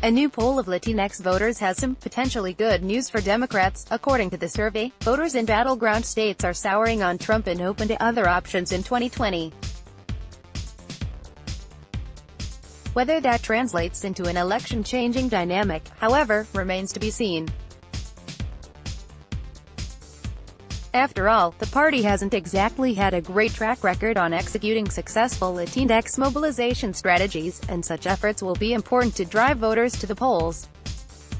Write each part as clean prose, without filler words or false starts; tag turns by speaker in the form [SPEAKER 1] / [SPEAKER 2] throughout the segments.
[SPEAKER 1] A new poll of Latinx voters has some potentially good news for Democrats. According to the survey, voters in battleground states are souring on Trump and open to other options in 2020. Whether that translates into an election-changing dynamic, however, remains to be seen. After all, the party hasn't exactly had a great track record on executing successful Latinx mobilization strategies, and such efforts will be important to drive voters to the polls.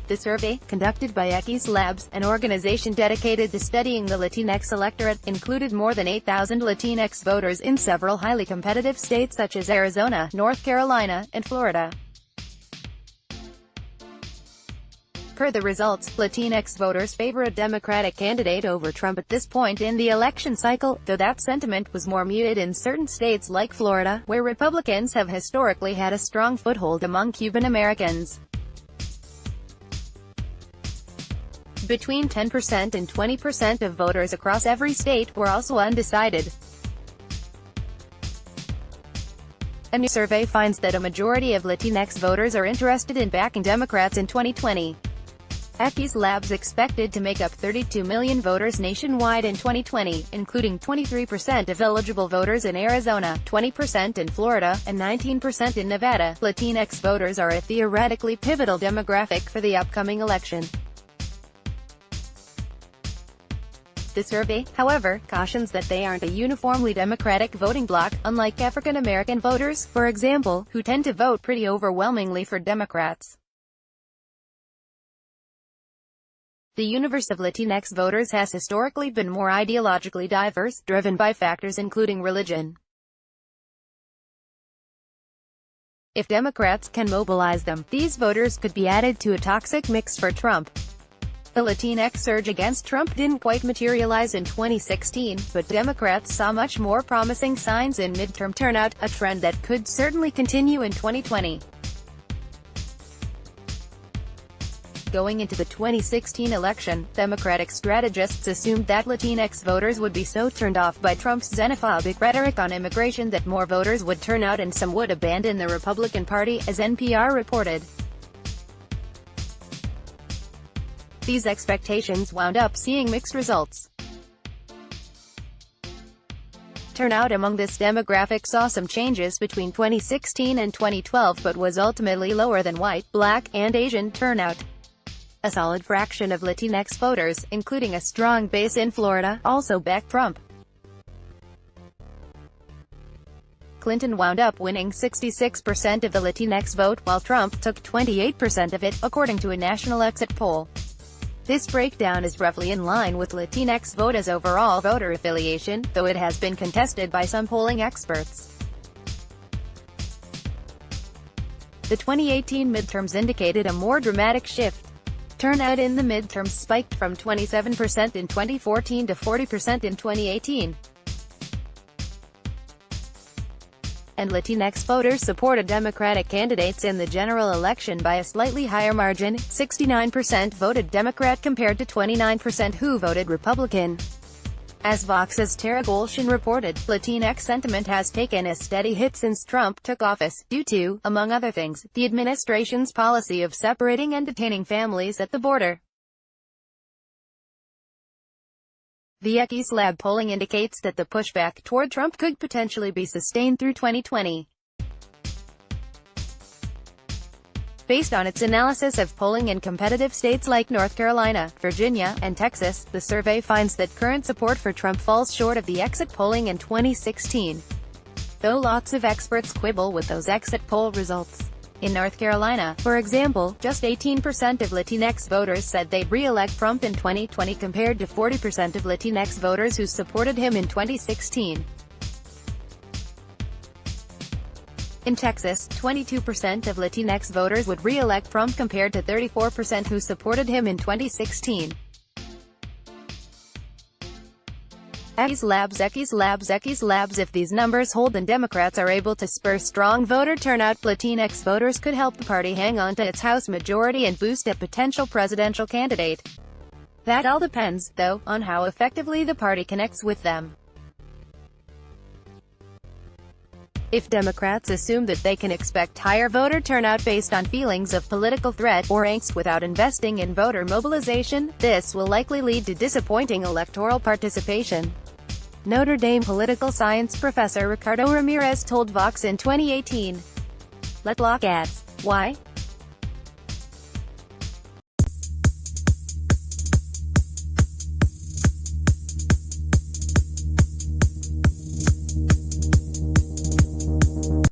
[SPEAKER 1] The survey, conducted by X Labs, an organization dedicated to studying the Latinx electorate, included more than 8,000 Latinx voters in several highly competitive states such as Arizona, North Carolina, and Florida. Per the results, Latinx voters favor a Democratic candidate over Trump at this point in the election cycle, though that sentiment was more muted in certain states like Florida, where Republicans have historically had a strong foothold among Cuban Americans. Between 10% and 20% of voters across every state were also undecided. A new survey finds that a majority of Latinx voters are interested in backing Democrats in 2020. X Labs expected to make up 32 million voters nationwide in 2020, including 23% of eligible voters in Arizona, 20% in Florida, and 19% in Nevada. Latinx voters are a theoretically pivotal demographic for the upcoming election. The survey, however, cautions that they aren't a uniformly Democratic voting bloc, unlike African American voters, for example, who tend to vote pretty overwhelmingly for Democrats. The universe of Latinx voters has historically been more ideologically diverse, driven by factors including religion. If Democrats can mobilize them, these voters could be added to a toxic mix for Trump. The Latinx surge against Trump didn't quite materialize in 2016, but Democrats saw much more promising signs in midterm turnout, a trend that could certainly continue in 2020. Going into the 2016 election, Democratic strategists assumed that Latinx voters would be so turned off by Trump's xenophobic rhetoric on immigration that more voters would turn out and some would abandon the Republican Party, as NPR reported. These expectations wound up seeing mixed results. Turnout among this demographic saw some changes between 2016 and 2012 but was ultimately lower than white, black, and Asian turnout. A solid fraction of Latinx voters, including a strong base in Florida, also backed Trump. Clinton wound up winning 66% of the Latinx vote, while Trump took 28% of it, according to a national exit poll. This breakdown is roughly in line with Latinx vote as overall voter affiliation, though it has been contested by some polling experts. The 2018 midterms indicated a more dramatic shift. Turnout in the midterms spiked from 27% in 2014 to 40% in 2018. And Latinx voters supported Democratic candidates in the general election by a slightly higher margin. 69% voted Democrat compared to 29% who voted Republican. As Vox's Tara Golshin reported, Latinx sentiment has taken a steady hit since Trump took office, due to, among other things, the administration's policy of separating and detaining families at the border. The X Lab polling indicates that the pushback toward Trump could potentially be sustained through 2020. Based on its analysis of polling in competitive states like North Carolina, Virginia, and Texas, the survey finds that current support for Trump falls short of the exit polling in 2016. Though lots of experts quibble with those exit poll results. In North Carolina, for example, just 18% of Latinx voters said they'd re-elect Trump in 2020 compared to 40% of Latinx voters who supported him in 2016. In Texas, 22% of Latinx voters would re-elect Trump compared to 34% who supported him in 2016. X Labs. If these numbers hold and Democrats are able to spur strong voter turnout, Latinx voters could help the party hang on to its House majority and boost a potential presidential candidate. That all depends, though, on how effectively the party connects with them. If Democrats assume that they can expect higher voter turnout based on feelings of political threat or angst without investing in voter mobilization, this will likely lead to disappointing electoral participation. Notre Dame political science professor Ricardo Ramirez told Vox in 2018. Letlock adds, "Why?